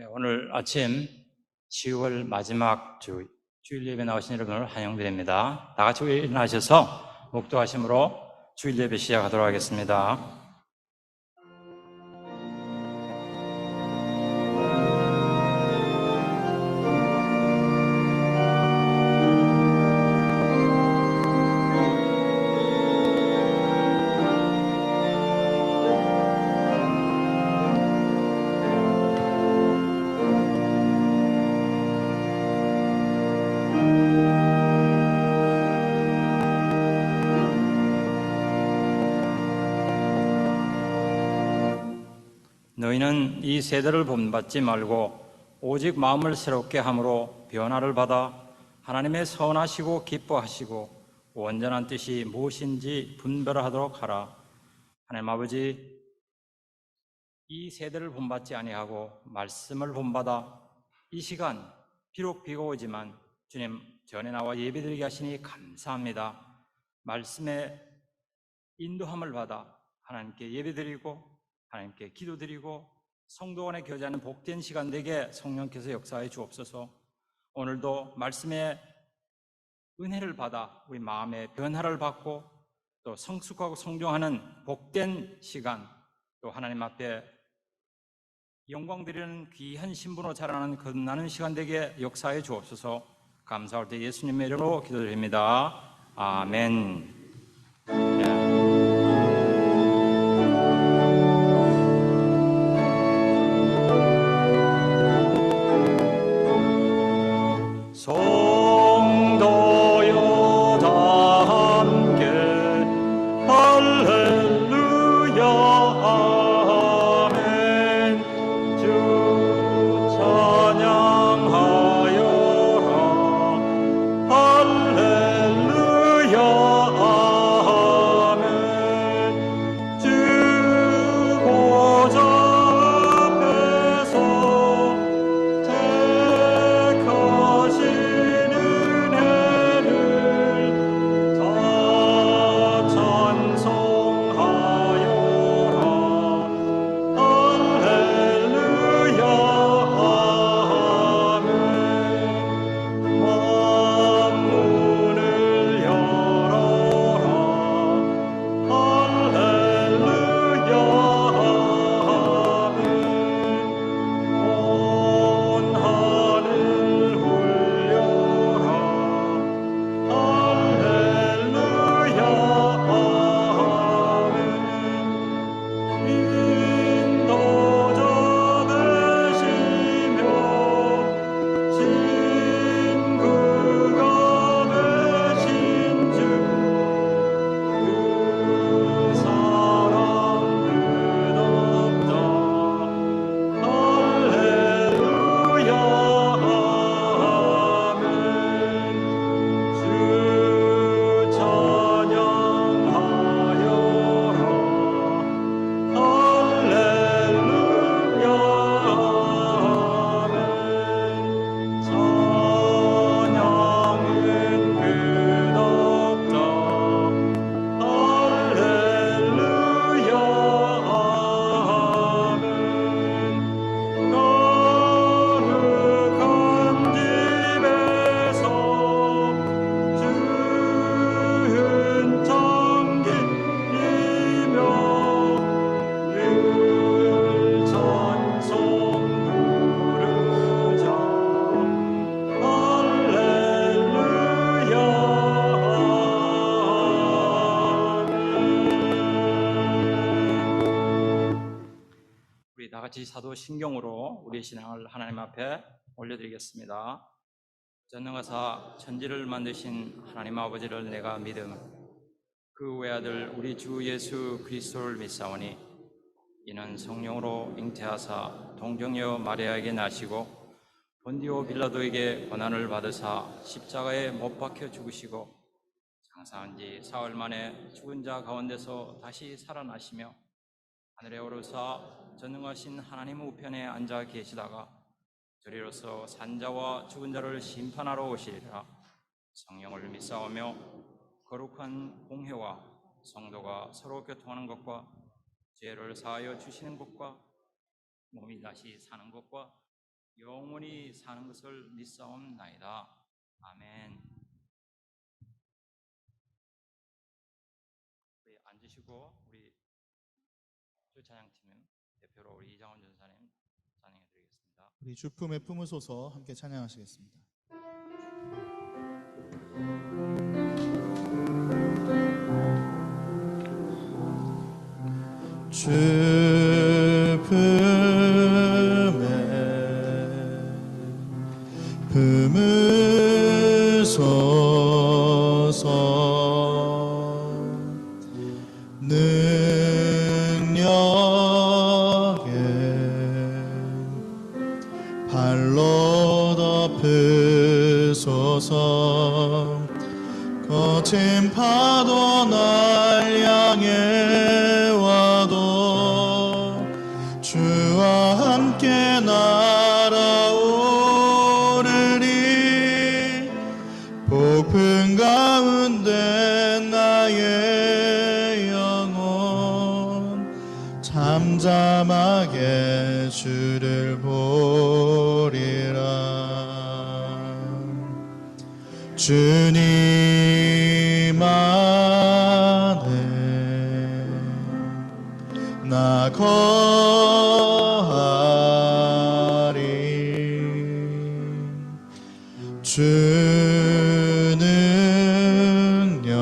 오늘 아침 10월 마지막 주일 예배 나오신 여러분을 환영드립니다. 다 같이 일어나셔서 목도하심으로 주일 예배 시작하도록 하겠습니다. 너희는 이 세대를 본받지 말고 오직 마음을 새롭게 함으로 변화를 받아 하나님의 선하시고 기뻐하시고 온전한 뜻이 무엇인지 분별하도록 하라. 하나님 아버지, 이 세대를 본받지 아니하고 말씀을 본받아 이 시간 비록 비가 오지만 주님 전에 나와 예배드리게 하시니 감사합니다. 말씀의 인도함을 받아 하나님께 예배드리고 하나님께 기도드리고 성도 간에 교제하는 복된 시간 되게 성령께서 역사해 주옵소서. 오늘도 말씀의 은혜를 받아 우리 마음의 변화를 받고 또 성숙하고 성종하는 복된 시간, 또 하나님 앞에 영광 드리는 귀한 신분으로 자라나는 거듭나는 시간 되게 역사해 주옵소서. 감사할 때 예수님의 이름으로 기도드립니다. 아멘. 성도여 다 함께 할렐루야 아멘. 주 찬양하여라 할렐루야 아멘. 주 보좌 앞에서 다 같이 사도신경으로 우리의 신앙을 하나님 앞에 올려드리겠습니다. 전능하사 천지를 만드신 하나님 아버지를 내가 믿음, 그 외아들 우리 주 예수 그리스도를 믿사오니 이는 성령으로 잉태하사 동정녀 마리아에게 나시고 본디오 빌라도에게 고난을 받으사 십자가에 못 박혀 죽으시고 장사한 지 사흘 만에 죽은 자 가운데서 다시 살아나시며 하늘에 오르사 전능하신 하나님 우편에 앉아 계시다가 저리로서 산자와 죽은 자를 심판하러 오시리라. 성령을 믿사오며 거룩한 공회와 성도가 서로 교통하는 것과 죄를 사하여 주시는 것과 몸이 다시 사는 것과 영원히 사는 것을 믿사옵나이다. 아멘. 우리 앉으시고 우리 주 찬양팀 대표로 우리 이장원 전사님 찬양해 드리겠습니다. 우리 주품에 품으소서 함께 찬양하시겠습니다. 주품에 품으소서 능력에 발로 덮으소서 거친 파도 날 향해 와도 주와 함께 날아오르리 폭풍 가운데 나의 영혼 잠잠하게 주를 보리라. 주님 안에 나 거하리 주 능력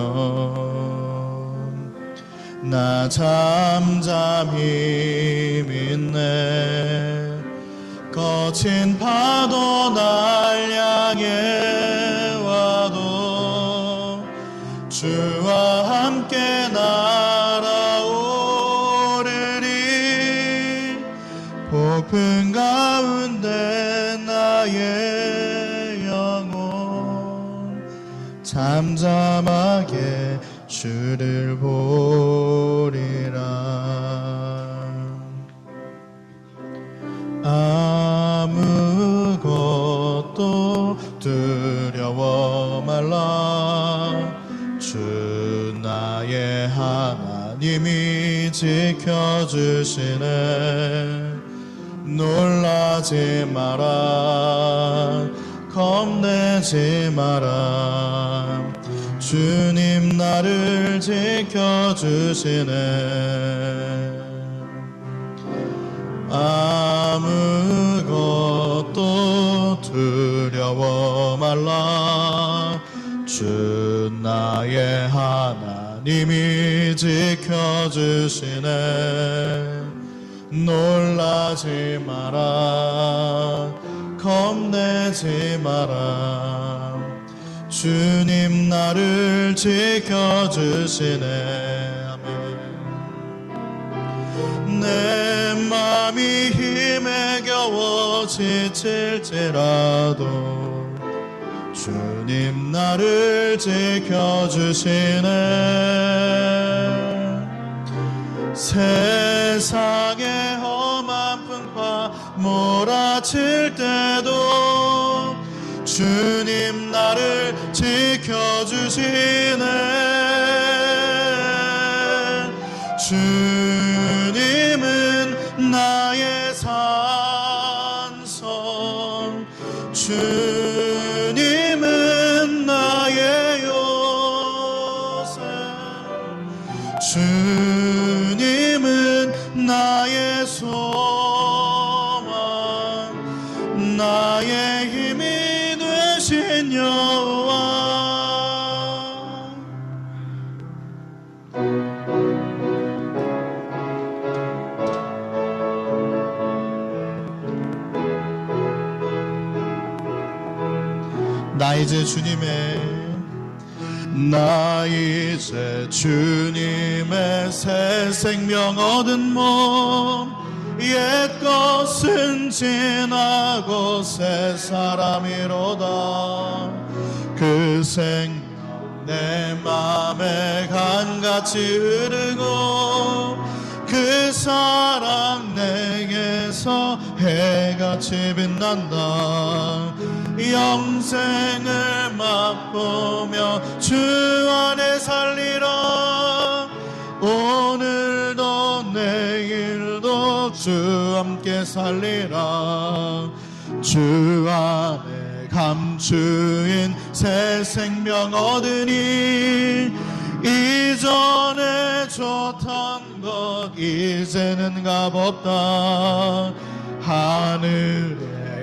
나 잠잠히 믿네 거친 파도 날 향해 와도 주와 함께 날아오르리 폭풍 가운데 나의 영혼 잠잠하게 주를 보리라. 아무것도 두려워 말라 주 나의 하나님이 지켜주시네 놀라지 마라 겁내지 마라 주님 나를 지켜주시네 아무것도 두려워 말라 주 나의 하나님이 지켜주시네 놀라지 마라 겁내지 마라 주님 나를 지켜주시네. 아멘. 내 맘이 힘에 겨워 지칠지라도 주님 나를 지켜주시네 세상의 험한 풍파 몰아칠 때도 주님 나를 지켜주시네 주님은 나의 산성 주님은 나의 요새 주님은 나의 소망 나의 힘이 되신 여호와 나 이제 주님의 새 생명 얻은 몸 옛 것은 지나고 새 사람이로다 그 생명 내 맘에 강같이 흐르고 그 사랑 내게서 해같이 빛난다 영생을 맛보며 주 안에 살리라 오늘도 내일도 주 함께 살리라 주 안에 감추인 새 생명 얻으니 이전에 좋던 것 이제는 값없다. 하늘의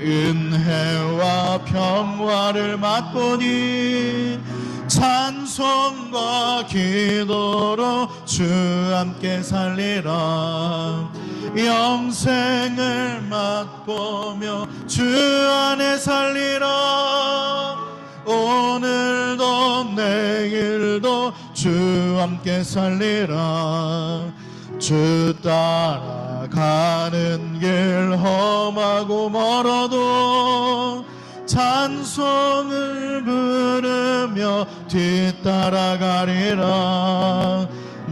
은혜와 평화를 맛보니 찬송과 기도로 주 함께 살리라. 영생을 맛보며 주 안에 살리라. 오늘도 내일도 주 함께 살리라. 주 따라가는 길 험하고 멀어도 찬송을 부르며 뒤따라가리라.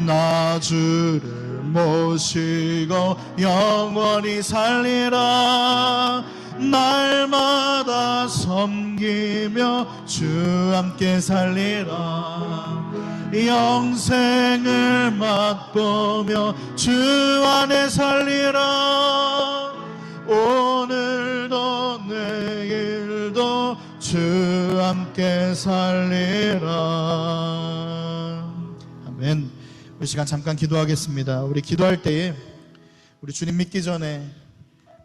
나 주를 모시고 영원히 살리라. 날마다 섬기며 주 함께 살리라. 영생을 맛보며 주 안에 살리라. 오늘도 내일도 주 함께 살리라. 아멘. 우리 시간 잠깐 기도하겠습니다. 우리 기도할 때에 우리 주님 믿기 전에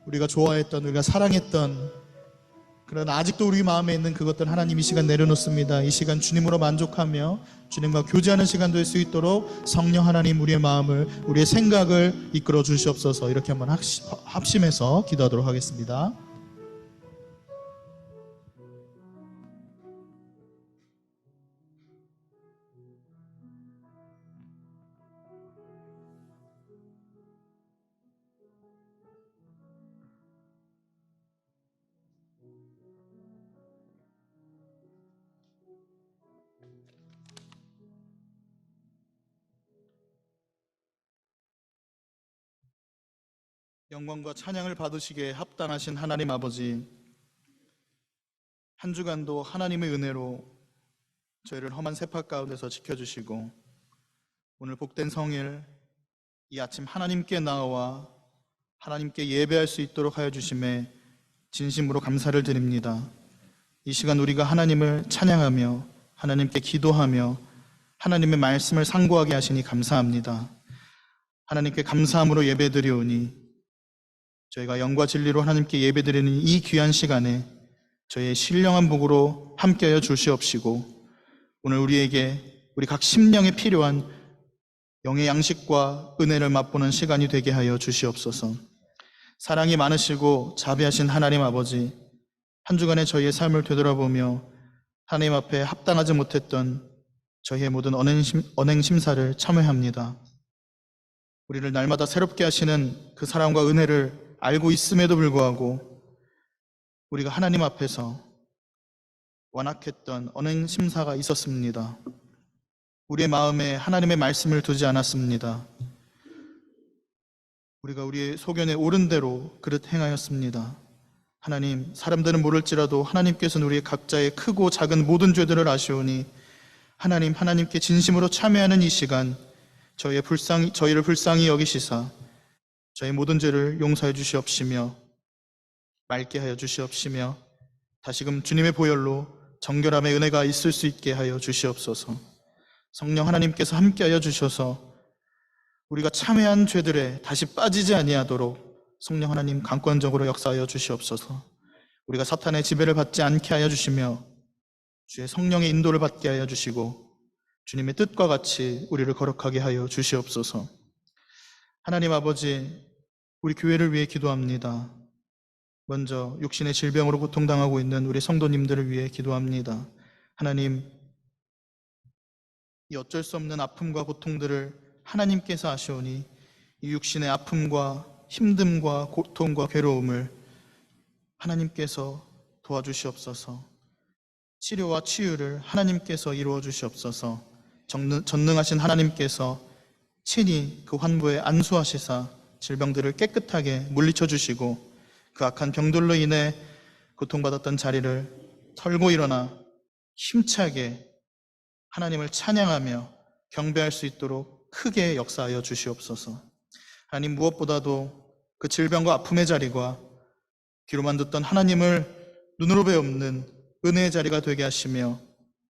우리가 좋아했던, 우리가 사랑했던, 그러나 아직도 우리 마음에 있는 그것들 하나님 이 시간 내려놓습니다. 이 시간 주님으로 만족하며 주님과 교제하는 시간 될 수 있도록 성령 하나님 우리의 마음을, 우리의 생각을 이끌어 주시옵소서. 이렇게 한번 합심해서 기도하도록 하겠습니다. 영광과 찬양을 받으시기에 합당하신 하나님 아버지, 한 주간도 하나님의 은혜로 저희를 험한 세파 가운데서 지켜주시고 오늘 복된 성일 이 아침 하나님께 나와 하나님께 예배할 수 있도록 하여 주심에 진심으로 감사를 드립니다. 이 시간 우리가 하나님을 찬양하며 하나님께 기도하며 하나님의 말씀을 상고하게 하시니 감사합니다. 하나님께 감사함으로 예배드리오니 저희가 영과 진리로 하나님께 예배드리는 이 귀한 시간에 저희의 신령한 복으로 함께하여 주시옵시고 오늘 우리에게 우리 각 심령에 필요한 영의 양식과 은혜를 맛보는 시간이 되게 하여 주시옵소서. 사랑이 많으시고 자비하신 하나님 아버지, 한 주간의 저희의 삶을 되돌아보며 하나님 앞에 합당하지 못했던 저희의 모든 언행심사를 참회합니다. 우리를 날마다 새롭게 하시는 그 사랑과 은혜를 알고 있음에도 불구하고 우리가 하나님 앞에서 완악했던 언행심사가 있었습니다. 우리의 마음에 하나님의 말씀을 두지 않았습니다. 우리가 우리의 소견에 옳은 대로 그릇 행하였습니다. 하나님, 사람들은 모를지라도 하나님께서는 우리의 각자의 크고 작은 모든 죄들을 아시오니 하나님께 진심으로 참회하는 이 시간 저희를 불쌍히 여기시사 저희 모든 죄를 용서해 주시옵시며 맑게 하여 주시옵시며 다시금 주님의 보혈로 정결함의 은혜가 있을 수 있게 하여 주시옵소서. 성령 하나님께서 함께하여 주셔서 우리가 참회한 죄들에 다시 빠지지 아니하도록 성령 하나님 강권적으로 역사하여 주시옵소서. 우리가 사탄의 지배를 받지 않게 하여 주시며 주의 성령의 인도를 받게 하여 주시고 주님의 뜻과 같이 우리를 거룩하게 하여 주시옵소서. 하나님 아버지, 우리 교회를 위해 기도합니다. 먼저 육신의 질병으로 고통당하고 있는 우리 성도님들을 위해 기도합니다. 하나님, 이 어쩔 수 없는 아픔과 고통들을 하나님께서 아시오니 이 육신의 아픔과 힘듦과 고통과 괴로움을 하나님께서 도와주시옵소서. 치료와 치유를 하나님께서 이루어 주시옵소서. 전능하신 하나님께서 친히 그 환부에 안수하시사 질병들을 깨끗하게 물리쳐 주시고 그 악한 병들로 인해 고통받았던 자리를 털고 일어나 힘차게 하나님을 찬양하며 경배할 수 있도록 크게 역사하여 주시옵소서. 하나님, 무엇보다도 그 질병과 아픔의 자리가 귀로만 듣던 하나님을 눈으로 배우는 은혜의 자리가 되게 하시며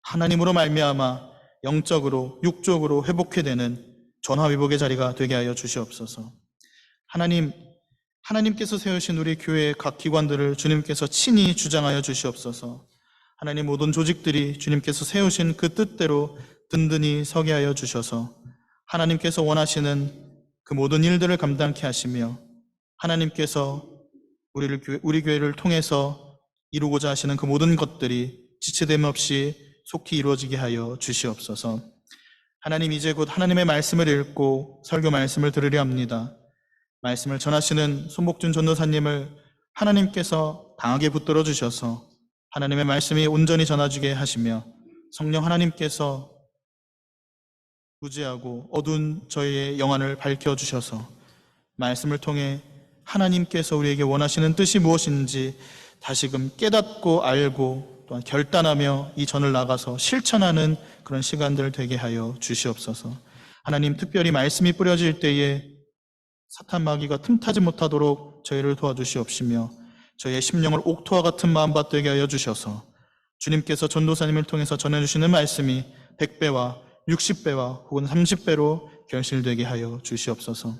하나님으로 말미암아 영적으로 육적으로 회복해 되는 전화위복의 자리가 되게 하여 주시옵소서. 하나님께서 세우신 우리 교회의 각 기관들을 주님께서 친히 주장하여 주시옵소서. 하나님, 모든 조직들이 주님께서 세우신 그 뜻대로 든든히 서게 하여 주셔서 하나님께서 원하시는 그 모든 일들을 감당케 하시며 하나님께서 우리 교회를 통해서 이루고자 하시는 그 모든 것들이 지체됨 없이 속히 이루어지게 하여 주시옵소서. 하나님, 이제 곧 하나님의 말씀을 읽고 설교 말씀을 들으려 합니다. 말씀을 전하시는 손복준 전도사님을 하나님께서 강하게 붙들어 주셔서 하나님의 말씀이 온전히 전해지게 하시며 성령 하나님께서 구제하고 어두운 저희의 영안을 밝혀주셔서 말씀을 통해 하나님께서 우리에게 원하시는 뜻이 무엇인지 다시금 깨닫고 알고 또한 결단하며 이 전을 나가서 실천하는 그런 시간들 되게 하여 주시옵소서. 하나님, 특별히 말씀이 뿌려질 때에 사탄 마귀가 틈타지 못하도록 저희를 도와주시옵시며 저희의 심령을 옥토와 같은 마음 받들게 하여 주셔서 주님께서 전도사님을 통해서 전해주시는 말씀이 100배와 60배와 혹은 30배로 결실되게 하여 주시옵소서.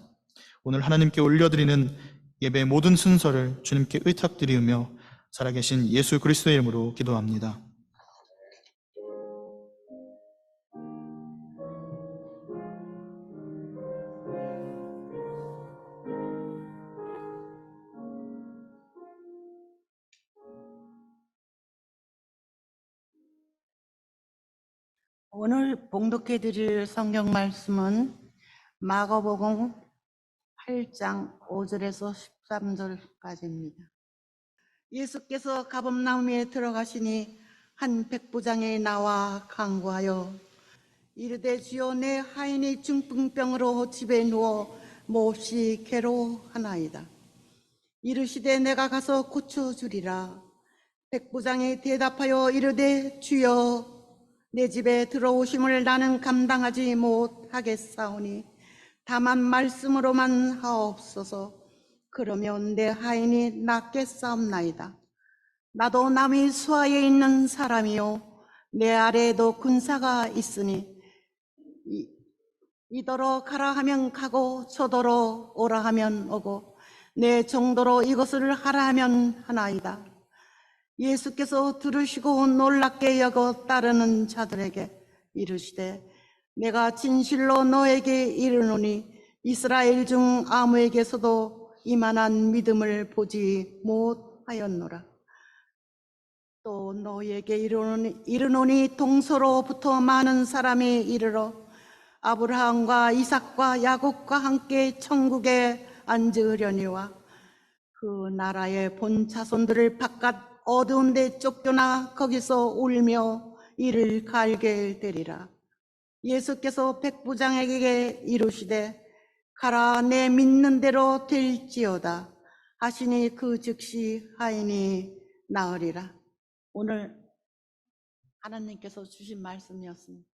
오늘 하나님께 올려드리는 예배의 모든 순서를 주님께 의탁드리며 살아계신 예수 그리스도의 이름으로 기도합니다. 오늘 봉독해 드릴 성경 말씀은 마가복음 8장 5절에서 13절까지입니다. 예수께서 가버나움에 들어가시니 한 백부장이 나와 간구하여 이르되 주여, 내 하인이 중풍병으로 집에 누워 몹시 괴로워하나이다. 이르시되 내가 가서 고쳐주리라. 백부장이 대답하여 이르되 주여, 내 집에 들어오심을 나는 감당하지 못하겠사오니 다만 말씀으로만 하옵소서. 그러면 내 하인이 낫겠사옵나이다. 나도 남이 수하에 있는 사람이요 내 아래에도 군사가 있으니 이더러 가라 하면 가고 저더러 오라 하면 오고 내 정도로 이것을 하라 하면 하나이다. 예수께서 들으시고 놀랍게 여겨 따르는 자들에게 이르시되 내가 진실로 너에게 이르노니 이스라엘 중 아무에게서도 이만한 믿음을 보지 못하였노라. 또 너에게 이르노니 동서로부터 많은 사람이 이르러 아브라함과 이삭과 야곱과 함께 천국에 앉으려니와 그 나라의 본 자손들을 바깥 어두운 데 쫓겨나 거기서 울며 이를 갈게 되리라. 예수께서 백부장에게 이르시되 가라, 내 믿는 대로 될지어다 하시니 그 즉시 하인이 나으리라. 오늘 하나님께서 주신 말씀이었습니다.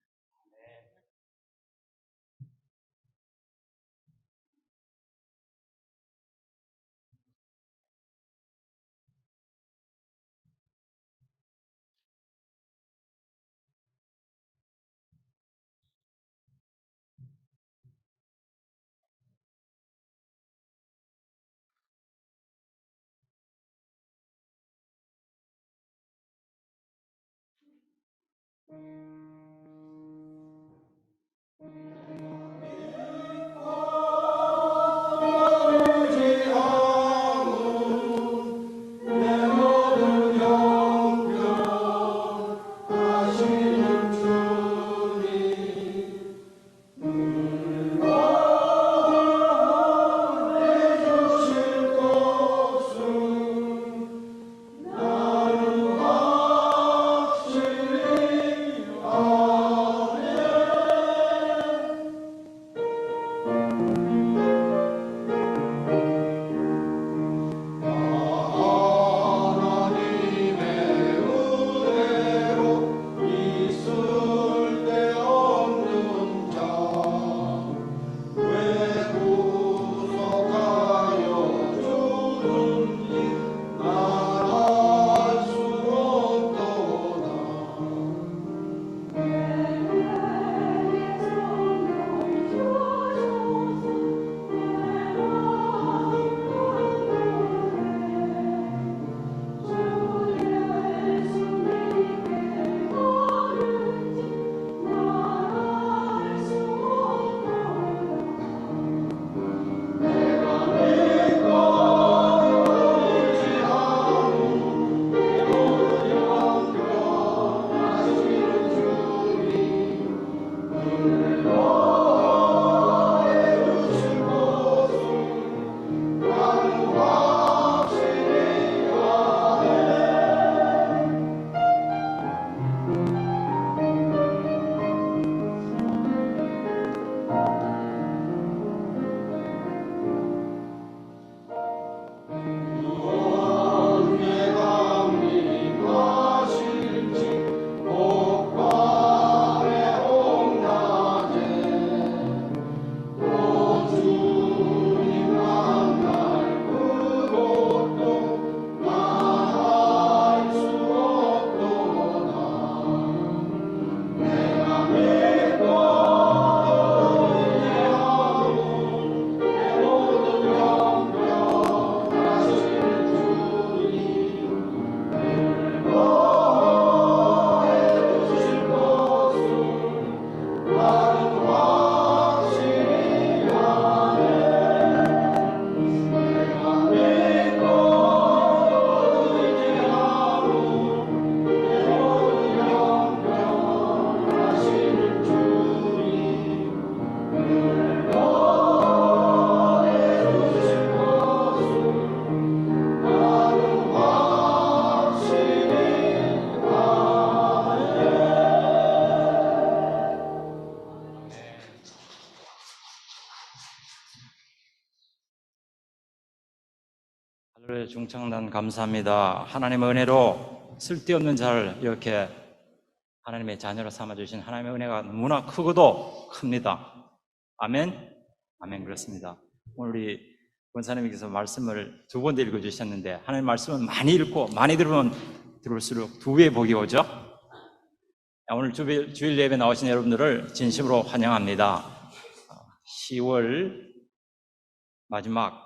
하늘의 중창단 감사합니다. 하나님의 은혜로 쓸데없는 자를 이렇게 하나님의 자녀로 삼아주신 하나님의 은혜가 너무나 크고도 큽니다. 아멘? 아멘, 그렇습니다. 오늘 우리 권사님께서 말씀을 두 번 읽어주셨는데 하나님 말씀은 많이 읽고 많이 들으면 들을수록 두 배의 복이 오죠? 오늘 주일 예배 나오신 여러분들을 진심으로 환영합니다. 10월 마지막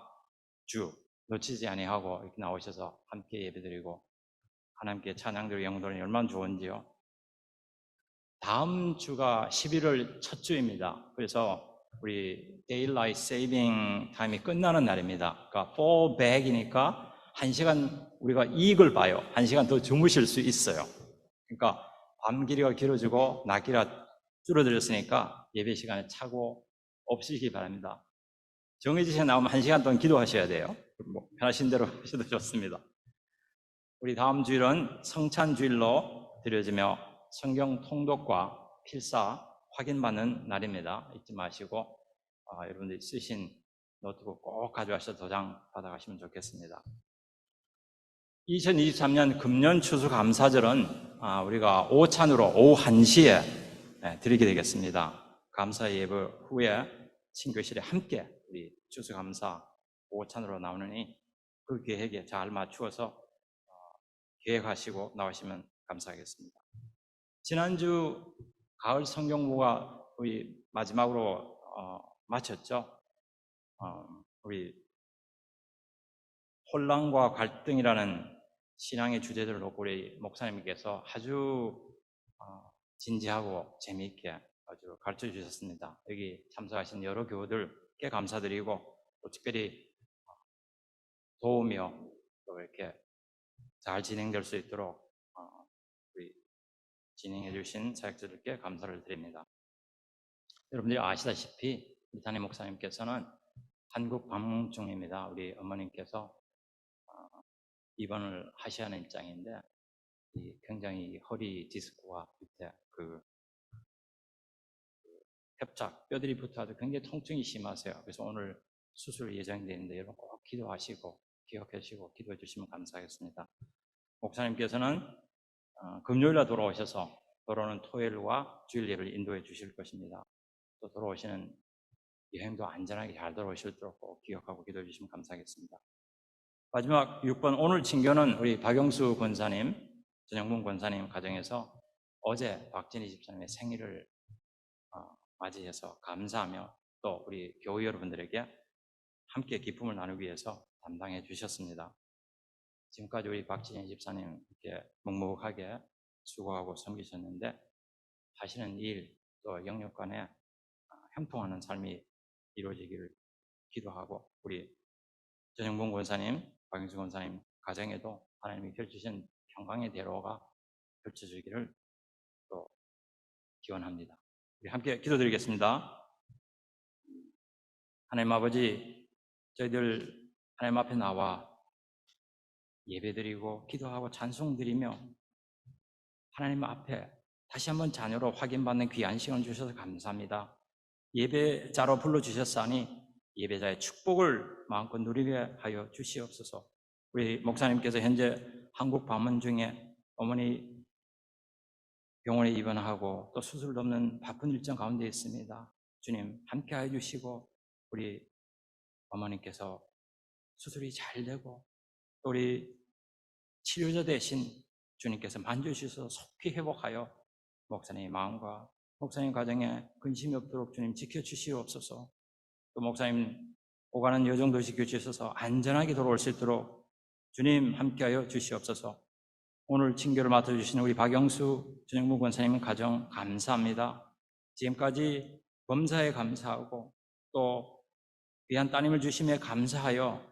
주 놓치지 아니하고 이렇게 나오셔서 함께 예배드리고 하나님께 찬양드리고 영광드리니 얼마나 좋은지요. 다음 주가 11월 첫 주입니다. 그래서 우리 Daylight Saving Time이 끝나는 날입니다. 그러니까 fall back이니까 1시간 우리가 이익을 봐요. 1시간 더 주무실 수 있어요. 그러니까 밤 길이가 길어지고 낮 길이가 줄어들었으니까 예배 시간에 차고 없으시기 바랍니다. 정해진 시간 나오면 1시간 동안 기도하셔야 돼요. 뭐 편하신 대로 하셔도 좋습니다. 우리 다음 주일은 성찬주일로 드려지며 성경 통독과 필사 확인받는 날입니다. 잊지 마시고 여러분들이 쓰신 노트북 꼭 가져가셔서 도장 받아가시면 좋겠습니다. 2023년 금년 추수 감사절은 우리가 오찬으로 오후 1시에 드리게 되겠습니다. 감사 예배 후에 친교실에 함께 우리 추수감사 오찬으로 나오느니 그 계획에 잘 맞추어서 계획하시고 나오시면 감사하겠습니다. 지난주 가을 성경부가 우리 마지막으로 마쳤죠. 우리 혼란과 갈등이라는 신앙의 주제들을 놓고 우리 목사님께서 아주 진지하고 재미있게 아주 가르쳐 주셨습니다. 여기 참석하신 여러 교우들께 감사드리고 또 특별히 도우며 또 이렇게 잘 진행될 수 있도록 우리 진행해 주신 사역자들께 감사를 드립니다. 여러분들이 아시다시피 우리 담임 목사님께서는 한국 방문 중입니다. 우리 어머님께서 입원을 하셔야 하는 입장인데 굉장히 허리 디스크와 밑에 그 협착, 뼈들이 붙어서 굉장히 통증이 심하세요. 그래서 오늘 수술 예정되어 있는데 여러분 꼭 기도하시고 기억하시고 기도해 주시면 감사하겠습니다. 목사님께서는 금요일날 돌아오셔서 돌아오는 토요일과 주일 예배를 인도해 주실 것입니다. 또 돌아오시는 여행도 안전하게 잘 돌아오실 수 있도록 꼭 기억하고 기도해 주시면 감사하겠습니다. 마지막 6번 오늘 친교는 우리 박영수 권사님, 전영문 권사님 가정에서 어제 박진희 집사님의 생일을 맞이해서 감사하며 또 우리 교우 여러분들에게 함께 기쁨을 나누기 위해서 담당해 주셨습니다. 지금까지 우리 박진희 집사님 이렇게 묵묵하게 수고하고 섬기셨는데 하시는 일 또 영역 간에 형통하는 삶이 이루어지기를 기도하고 우리 전영봉 권사님, 박영수 권사님 가정에도 하나님이 펼치신 평강의 대로가 펼쳐지기를 또 기원합니다. 우리 함께 기도드리겠습니다. 하나님 아버지, 저희들 하나님 앞에 나와 예배드리고 기도하고 찬송드리며 하나님 앞에 다시 한번 자녀로 확인받는 귀한 시간을 주셔서 감사합니다. 예배자로 불러주셨사니 예배자의 축복을 마음껏 누리게 하여 주시옵소서. 우리 목사님께서 현재 한국 방문 중에 어머니 병원에 입원하고 또 수술도 없는 바쁜 일정 가운데 있습니다. 주님 함께 해 주시고 우리 어머니께서 수술이 잘 되고 또 우리 치료자 대신 주님께서 만져주셔서 속히 회복하여 목사님의 마음과 목사님 가정에 근심이 없도록 주님 지켜주시옵소서. 또 목사님 오가는 여정도 지켜주셔서 안전하게 돌아올 수 있도록 주님 함께하여 주시옵소서. 오늘 친교를 맡아주신 우리 박영수 전영무 권사님 가정 감사합니다. 지금까지 범사에 감사하고 또 귀한 따님을 주심에 감사하여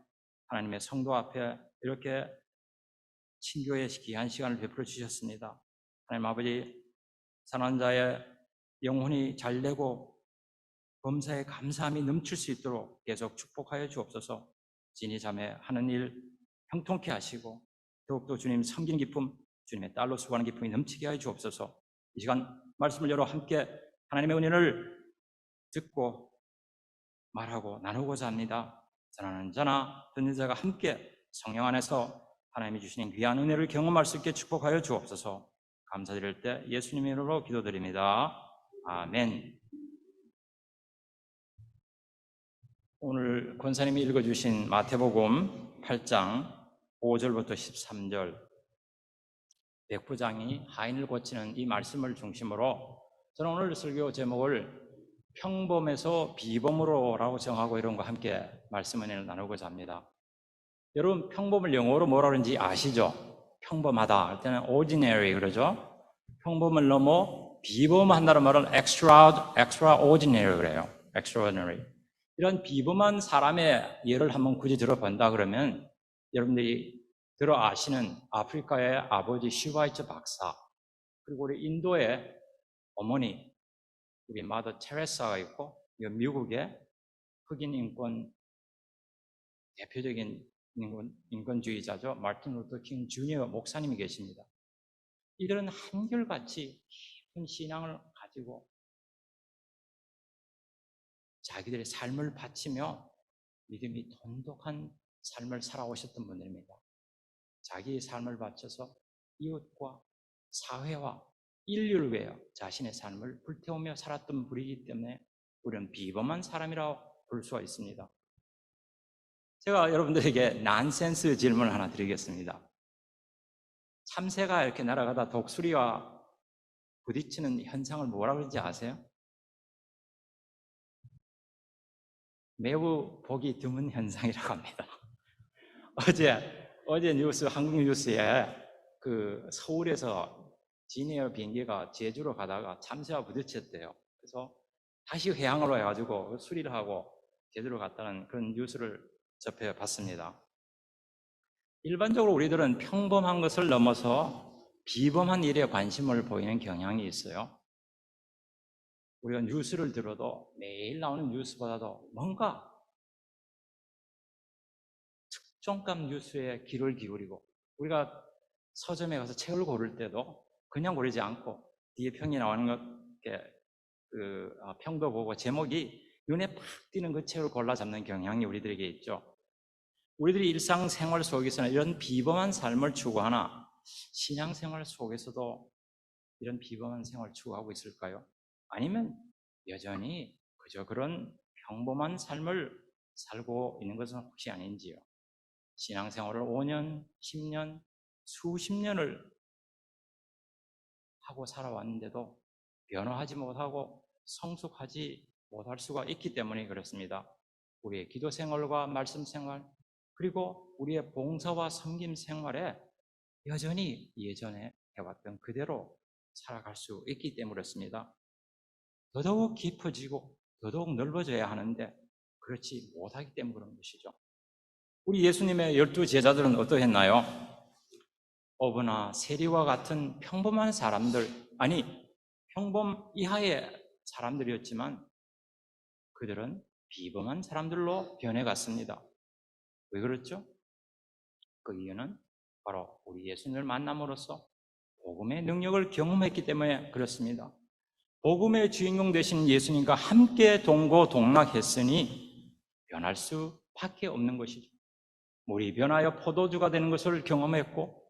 하나님의 성도 앞에 이렇게 친교의 귀한 시간을 베풀어 주셨습니다. 하나님 아버지, 산환자의 영혼이 잘되고 범사에 감사함이 넘칠 수 있도록 계속 축복하여 주옵소서. 진희 자매 하는 일 형통케 하시고 더욱더 주님 섬기는 기쁨, 주님의 딸로 수고하는 기쁨이 넘치게 하여 주옵소서. 이 시간 말씀을 열어 함께 하나님의 은혜를 듣고 말하고 나누고자 합니다. 전하는 자나 듣는 자가 함께 성령 안에서 하나님이 주시는 귀한 은혜를 경험할 수 있게 축복하여 주옵소서. 감사드릴 때 예수님의 이름으로 기도드립니다. 아멘. 오늘 권사님이 읽어주신 마태복음 8장 5절부터 13절, 백부장이 하인을 고치는 이 말씀을 중심으로 저는 오늘 설교 제목을 평범에서 비범으로라고 정하고 이런 거 함께 말씀 은혜를 나누고자 합니다. 여러분, 평범을 영어로 뭐라 그러는지 아시죠? 평범하다 할 때는 ordinary 그러죠? 평범을 넘어 비범한다는 말은 extraordinary 그래요. extraordinary. 이런 비범한 사람의 예를 한번 굳이 들어본다 그러면 여러분들이 들어 아시는 아프리카의 아버지 슈바이처 박사, 그리고 우리 인도의 어머니 우리 마더 테레사가 있고, 미국의 흑인 인권 대표적인 인권주의자죠. 마틴 루터 킹 주니어 목사님이 계십니다. 이들은 한결같이 깊은 신앙을 가지고 자기들의 삶을 바치며 믿음이 돈독한 삶을 살아오셨던 분들입니다. 자기의 삶을 바쳐서 이웃과 사회와 인류를 위하여 자신의 삶을 불태우며 살았던 분이기 때문에 우리는 비범한 사람이라고 볼 수가 있습니다. 제가 여러분들에게 난센스 질문을 하나 드리겠습니다. 참새가 이렇게 날아가다 독수리와 부딪히는 현상을 뭐라 그러는지 아세요? 매우 보기 드문 현상이라고 합니다. 어제 뉴스, 한국 뉴스에 그 서울에서 진에어 비행기가 제주로 가다가 참새와 부딪혔대요. 그래서 다시 회항으로 해가지고 수리를 하고 제주로 갔다는 그런 뉴스를 접해봤습니다. 일반적으로 우리들은 평범한 것을 넘어서 비범한 일에 관심을 보이는 경향이 있어요. 우리가 뉴스를 들어도 매일 나오는 뉴스보다도 뭔가 특종감 뉴스에 귀를 기울이고, 우리가 서점에 가서 책을 고를 때도 그냥 고르지 않고 뒤에 평이 나오는 것, 평도 보고 제목이 눈에 팍 띄는 그 책을 골라 잡는 경향이 우리들에게 있죠. 우리들이 일상생활 속에서는 이런 비범한 삶을 추구하나 신앙생활 속에서도 이런 비범한 생활을 추구하고 있을까요? 아니면 여전히 그저 그런 평범한 삶을 살고 있는 것은 혹시 아닌지요? 신앙생활을 5년, 10년, 수십 년을 하고 살아왔는데도 변화하지 못하고 성숙하지 못할 수가 있기 때문에 그렇습니다. 우리의 기도 생활과 말씀 생활, 그리고 우리의 봉사와 섬김 생활에 여전히 예전에 해왔던 그대로 살아갈 수 있기 때문에 그렇습니다. 더더욱 깊어지고 더더욱 넓어져야 하는데 그렇지 못하기 때문에 그런 것이죠. 우리 예수님의 12 제자들은 어떠했나요? 어부나 세리와 같은 평범한 사람들, 아니 평범 이하의 사람들이었지만 그들은 비범한 사람들로 변해갔습니다. 왜 그렇죠? 그 이유는 바로 우리 예수님을 만남으로써 복음의 능력을 경험했기 때문에 그렇습니다. 복음의 주인공 되신 예수님과 함께 동고동락했으니 변할 수밖에 없는 것이죠. 물이 변하여 포도주가 되는 것을 경험했고,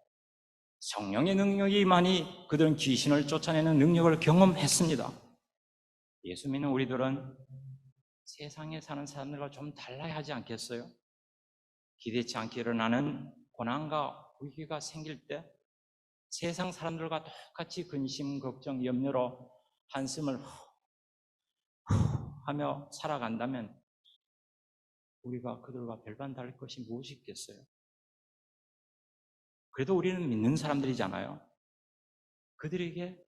성령의 능력이 임하니 그들은 귀신을 쫓아내는 능력을 경험했습니다. 예수 믿는 우리들은 세상에 사는 사람들과 좀 달라야 하지 않겠어요? 기대치 않게 일어나는 고난과 위기가 생길 때 세상 사람들과 똑같이 근심, 걱정, 염려로 한숨을 하며 살아간다면 우리가 그들과 별반 다를 것이 무엇이 있겠어요? 그래도 우리는 믿는 사람들이잖아요. 그들에게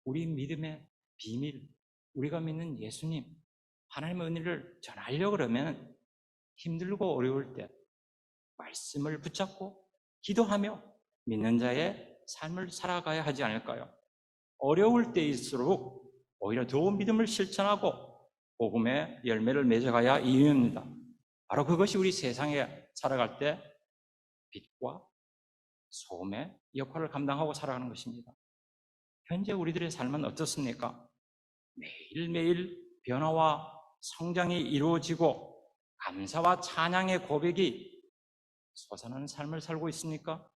우리 믿음의 비밀, 우리가 믿는 예수님, 하나님의 은혜를 전하려고 그러면 힘들고 어려울 때 말씀을 붙잡고 기도하며 믿는 자의 삶을 살아가야 하지 않을까요? 어려울 때일수록 오히려 더 믿음을 실천하고 복음의 열매를 맺어가야 이유입니다. 바로 그것이 우리 세상에 살아갈 때 빛과 소금의 역할을 감당하고 살아가는 것입니다. 현재 우리들의 삶은 어떻습니까? 매일매일 변화와 성장이 이루어지고 감사와 찬양의 고백이 솟아나는 삶을 살고 있습니까?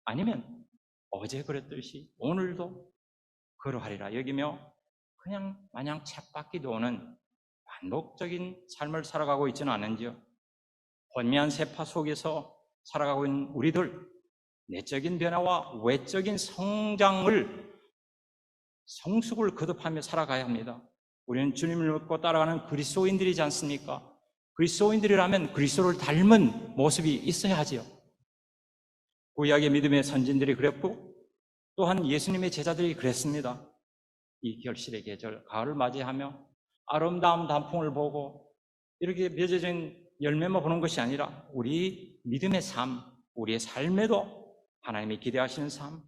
아니면 어제 그랬듯이 오늘도 그러하리라 여기며 그냥 마냥 쳇바퀴 도는 반복적인 삶을 살아가고 있지는 않은지요? 혼미한 세파 속에서 살아가고 있는 우리들, 내적인 변화와 외적인 성숙을 거듭하며 살아가야 합니다. 우리는 주님을 믿고 따라가는 그리스도인들이지 않습니까? 그리스도인들이라면 그리스도를 닮은 모습이 있어야 하지요. 구약의 믿음의 선진들이 그랬고 또한 예수님의 제자들이 그랬습니다. 이 결실의 계절, 가을을 맞이하며 아름다운 단풍을 보고 이렇게 맺어진 열매만 보는 것이 아니라 우리 믿음의 삶, 우리의 삶에도 하나님이 기대하시는 삶,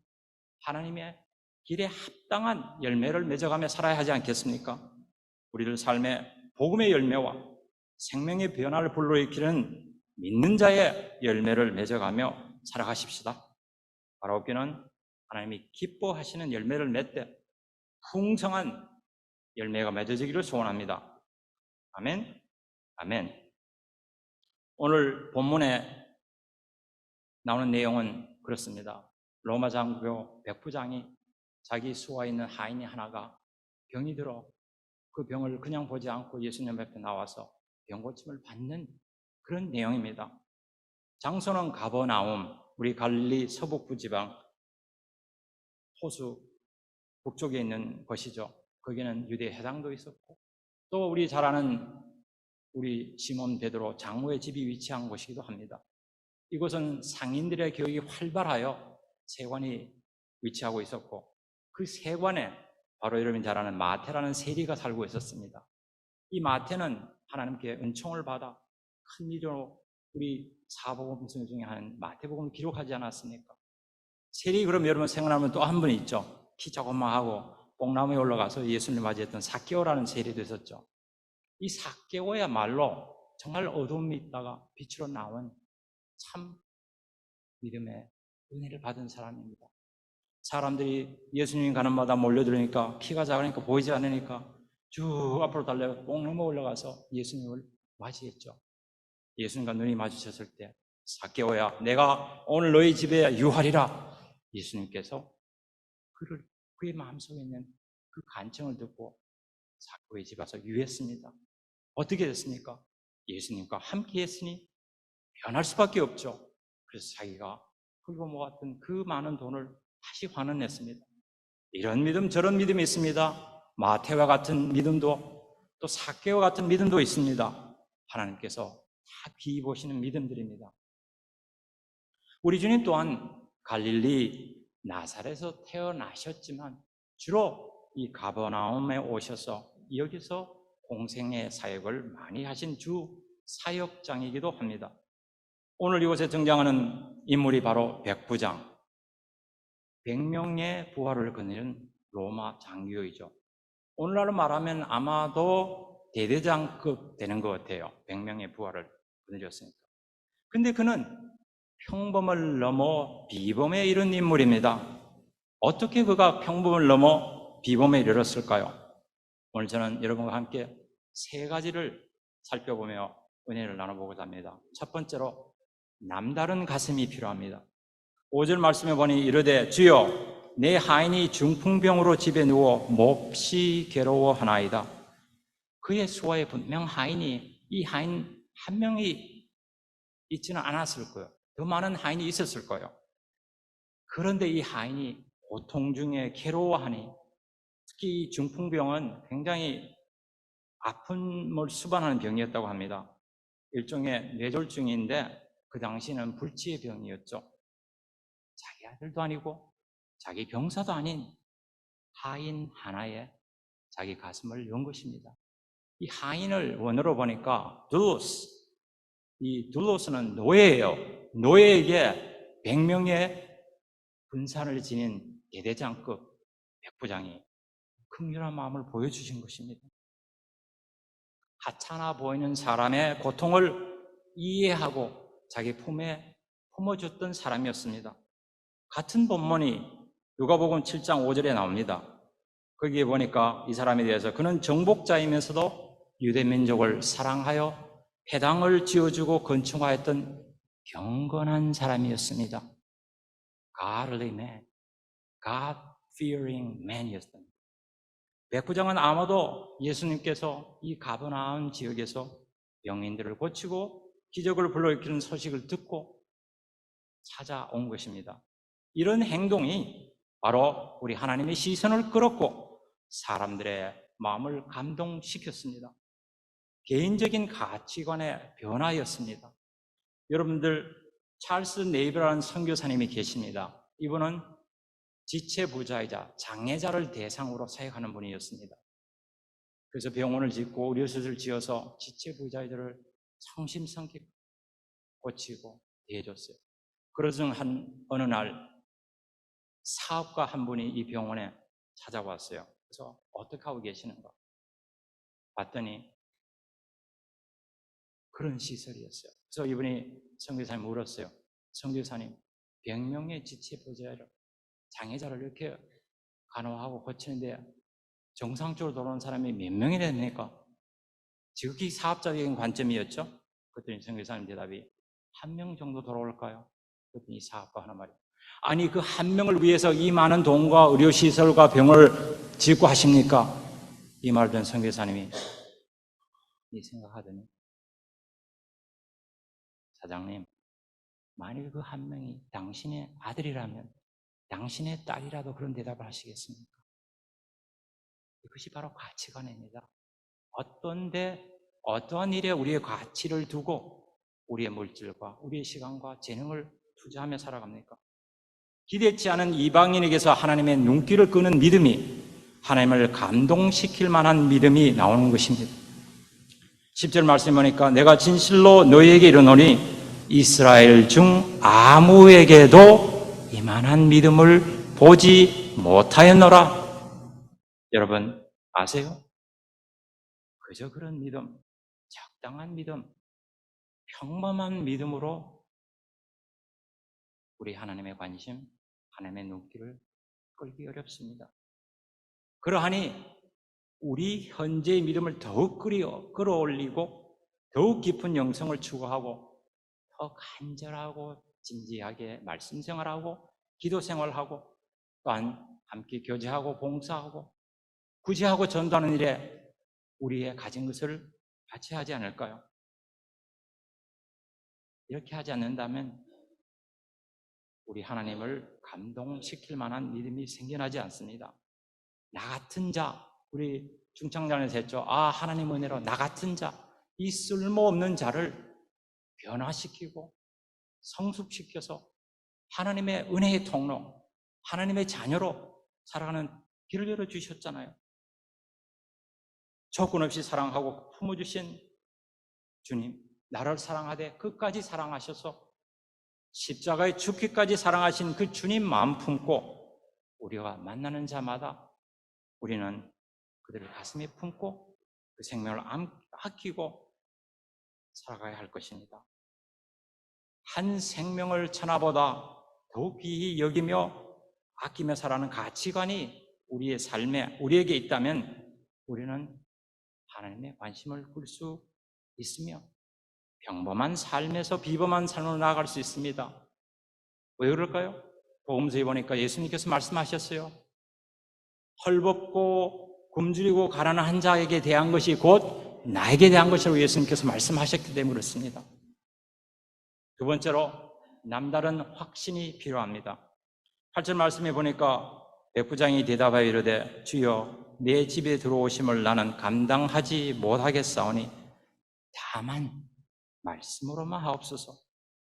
하나님의 길에 합당한 열매를 맺어가며 살아야 하지 않겠습니까? 우리들 삶의 복음의 열매와 생명의 변화를 불러일으키는 믿는 자의 열매를 맺어가며 살아가십시다. 바라옵기는 하나님이 기뻐하시는 열매를 맺되 풍성한 열매가 맺어지기를 소원합니다. 아멘. 아멘. 오늘 본문에 나오는 내용은 그렇습니다. 로마 장교 백부장이 자기 수하에 있는 하인이 하나가 병이 들어 그 병을 그냥 보지 않고 예수님 앞에 나와서 병고침을 받는 그런 내용입니다. 장소는 가버나움, 우리 갈릴리 서북부 지방 호수 북쪽에 있는 것이죠. 거기는 유대 회당도 있었고 또 우리 잘 아는 우리 시몬 베드로 장로의 집이 위치한 곳이기도 합니다. 이곳은 상인들의 교육이 활발하여 세관이 위치하고 있었고 그 세관에 바로 여러분 잘 아는 마태라는 세리가 살고 있었습니다. 이 마태는 하나님께 은총을 받아 큰 일로 우리 사복음 중에 한 마태복음을 기록하지 않았습니까? 세리 그럼 여러분 생각나면 또 한 분이 있죠. 키 조그마하고 뽕나무에 올라가서 예수님을 맞이했던 삭개오라는 세리도 있었죠. 이 삭개오야말로 정말 어둠이 있다가 빛으로 나온 참 믿음의 은혜를 받은 사람입니다. 사람들이 예수님 가는 마다 몰려들으니까 키가 작으니까 보이지 않으니까 쭉 앞으로 달려 뽕나무 올라가서 예수님을 맞이했죠. 예수님과 눈이 마주쳤을 때 삭개오야 내가 오늘 너희 집에 유하리라. 예수님께서 그의 마음속에 있는 그 간청을 듣고 삭개오의 집에 와서 유했습니다. 어떻게 됐습니까? 예수님과 함께 했으니 변할 수밖에 없죠. 그래서 자기가 풀고 모았던 그 많은 돈을 다시 환원했습니다. 이런 믿음 저런 믿음이 있습니다. 마태와 같은 믿음도 또 삭개와 같은 믿음도 있습니다. 하나님께서 다 비보시는 믿음들입니다. 우리 주님 또한 갈릴리 나사렛에서 태어나셨지만 주로 이 가버나움에 오셔서 여기서 공생의 사역을 많이 하신 주 사역장이기도 합니다. 오늘 이곳에 등장하는 인물이 바로 백부장, 100명의 부하를 거느리는 로마 장교이죠. 오늘날로 말하면 아마도 대대장급 되는 것 같아요. 100명의 부하를 거느렸으니까. 근데 그는 평범을 넘어 비범에 이른 인물입니다. 어떻게 그가 평범을 넘어 비범에 이르렀을까요? 오늘 저는 여러분과 함께 세 가지를 살펴보며 은혜를 나눠보고자 합니다. 첫 번째로 남다른 가슴이 필요합니다. 5절 말씀에 보니 이르되 주여 내 하인이 중풍병으로 집에 누워 몹시 괴로워하나이다. 그의 수하에 분명 이 하인 한 명이 있지는 않았을 거예요. 더 많은 하인이 있었을 거예요. 그런데 이 하인이 고통 중에 괴로워하니 특히 이 중풍병은 굉장히 아픔을 수반하는 병이었다고 합니다. 일종의 뇌졸중인데 그 당시는 불치의 병이었죠. 자기 아들도 아니고 자기 병사도 아닌 하인 하나에 자기 가슴을 연 것입니다. 이 하인을 원어로 보니까 둘로스, 이 둘로스는 노예예요. 노예에게 100명의 군사를 지닌 대대장급 백부장이 긍휼한 마음을 보여주신 것입니다. 하찮아 보이는 사람의 고통을 이해하고 자기 품에 품어줬던 사람이었습니다. 같은 본문이 누가복음 7장 5절에 나옵니다. 거기에 보니까 이 사람에 대해서 그는 정복자이면서도 유대 민족을 사랑하여 회당을 지어주고 건축하였던 경건한 사람이었습니다. Godly man, God-fearing man이었습니다. 백부장은 아마도 예수님께서 이 가버나움 지역에서 병인들을 고치고 기적을 불러일으키는 소식을 듣고 찾아온 것입니다. 이런 행동이 바로 우리 하나님의 시선을 끌었고 사람들의 마음을 감동시켰습니다. 개인적인 가치관의 변화였습니다. 여러분들 찰스 네이버라는 선교사님이 계십니다. 이분은 지체부자이자 장애자를 대상으로 사역하는 분이었습니다. 그래서 병원을 짓고 의료시설을 지어서 지체부자이들을 성심성기 고치고 대해줬어요. 그러던 어느 날 사업가 한 분이 이 병원에 찾아왔어요. 그래서 어떻게 하고 계시는가 봤더니 그런 시설이었어요. 그래서 이분이 선교사님 물었어요. 선교사님, 100명의 지체부자를 장애자를 이렇게 간호하고 고치는데 정상적으로 돌아오는 사람이 몇 명이 됩니까? 지극히 사업자적인 관점이었죠. 그랬더니 선교사님 대답이 1명 정도 돌아올까요? 그랬더니 사업가 하나 말이에요. 아니 그 1명을 위해서 이 많은 돈과 의료시설과 병을 짓고 하십니까? 이 말을 듣는 선교사님이 이 생각하더니 사장님, 만일 그 1명이 당신의 아들이라면 당신의 딸이라도 그런 대답을 하시겠습니까? 이것이 바로 가치관입니다. 어떠한 일에 우리의 가치를 두고 우리의 물질과 우리의 시간과 재능을 투자하며 살아갑니까? 기대치 않은 이방인에게서 하나님의 눈길을 끄는 믿음이 하나님을 감동시킬 만한 믿음이 나오는 것입니다. 10절 말씀에 보니까 내가 진실로 너희에게 이르노니 이스라엘 중 아무에게도 이만한 믿음을 보지 못하였노라. 여러분 아세요? 그저 그런 믿음, 적당한 믿음, 평범한 믿음으로 우리 하나님의 관심, 하나님의 눈길을 끌기 어렵습니다. 그러하니 우리 현재의 믿음을 더욱 끌어올리고 더욱 깊은 영성을 추구하고 더 간절하고 진지하게 말씀 생활하고 기도 생활하고 또한 함께 교제하고 봉사하고 구제하고 전도하는 일에 우리의 가진 것을 같이 하지 않을까요? 이렇게 하지 않는다면 우리 하나님을 감동시킬 만한 믿음이 생겨나지 않습니다. 나 같은 자, 우리 중창단에서 했죠. 하나님 은혜로 나 같은 자, 이 쓸모없는 자를 변화시키고 성숙시켜서 하나님의 은혜의 통로, 하나님의 자녀로 살아가는 길을 열어주셨잖아요. 조건 없이 사랑하고 품어주신 주님, 나를 사랑하되 끝까지 사랑하셔서 십자가에 죽기까지 사랑하신 그 주님 마음 품고 우리가 만나는 자마다 우리는 그들을 가슴에 품고 그 생명을 아끼고 살아가야 할 것입니다. 한 생명을 천하보다 더욱 귀히 여기며 아끼며 살아가는 가치관이 우리의 삶에 우리에게 있다면 우리는 하나님의 관심을 끌 수 있으며 평범한 삶에서 비범한 삶으로 나아갈 수 있습니다. 왜 그럴까요? 복음서에 보니까 예수님께서 말씀하셨어요. 헐벗고 굶주리고 가난한 자에게 대한 것이 곧 나에게 대한 것이라고 예수님께서 말씀하셨기 때문에 그렇습니다. 두 번째로 남다른 확신이 필요합니다. 8절 말씀에 보니까 백부장이 대답하여 이르되 주여 내 집에 들어오심을 나는 감당하지 못하겠사오니 다만 말씀으로만 하옵소서.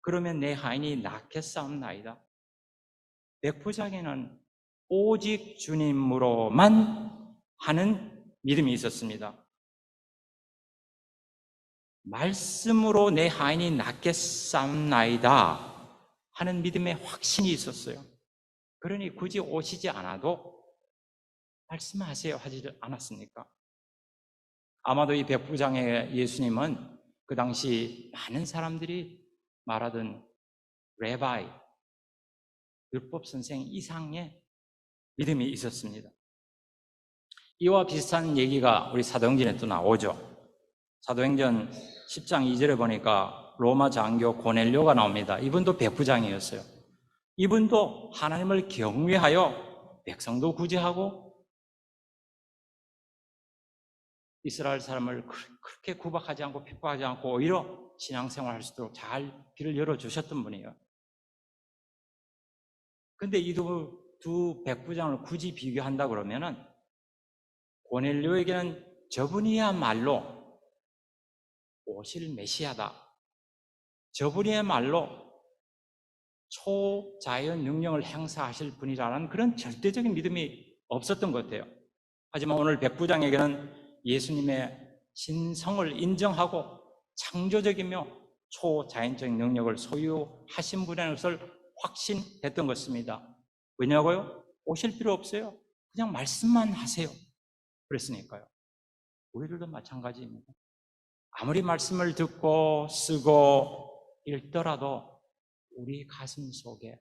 그러면 내 하인이 낫겠사옵나이다. 백부장에는 오직 주님으로만 하는 믿음이 있었습니다. 말씀으로 내 하인이 낫겠사옵나이다 하는 믿음의 확신이 있었어요. 그러니 굳이 오시지 않아도 말씀하세요 하지 않았습니까? 아마도 이 백부장의 예수님은 그 당시 많은 사람들이 말하던 레바이, 율법 선생 이상의 믿음이 있었습니다. 이와 비슷한 얘기가 우리 사도행전에 또 나오죠. 사도행전 10장 2절에 보니까 로마 장교 고넬료가 나옵니다. 이분도 백부장이었어요. 이분도 하나님을 경외하여 백성도 구제하고 이스라엘 사람을 그렇게 구박하지 않고 핍박하지 않고 오히려 신앙생활 할 수 있도록 잘 길을 열어주셨던 분이에요. 근데 이 두 백부장을 굳이 비교한다 그러면은 고넬료에게는 저분이야말로 오실 메시아다. 저분이야말로 초자연 능력을 행사하실 분이라는 그런 절대적인 믿음이 없었던 것 같아요. 하지만 오늘 백부장에게는 예수님의 신성을 인정하고 창조적이며 초자연적인 능력을 소유하신 분이라는 것을 확신했던 것입니다. 왜냐고요? 오실 필요 없어요. 그냥 말씀만 하세요. 그랬으니까요. 우리들도 마찬가지입니다. 아무리 말씀을 듣고 쓰고 읽더라도 우리 가슴 속에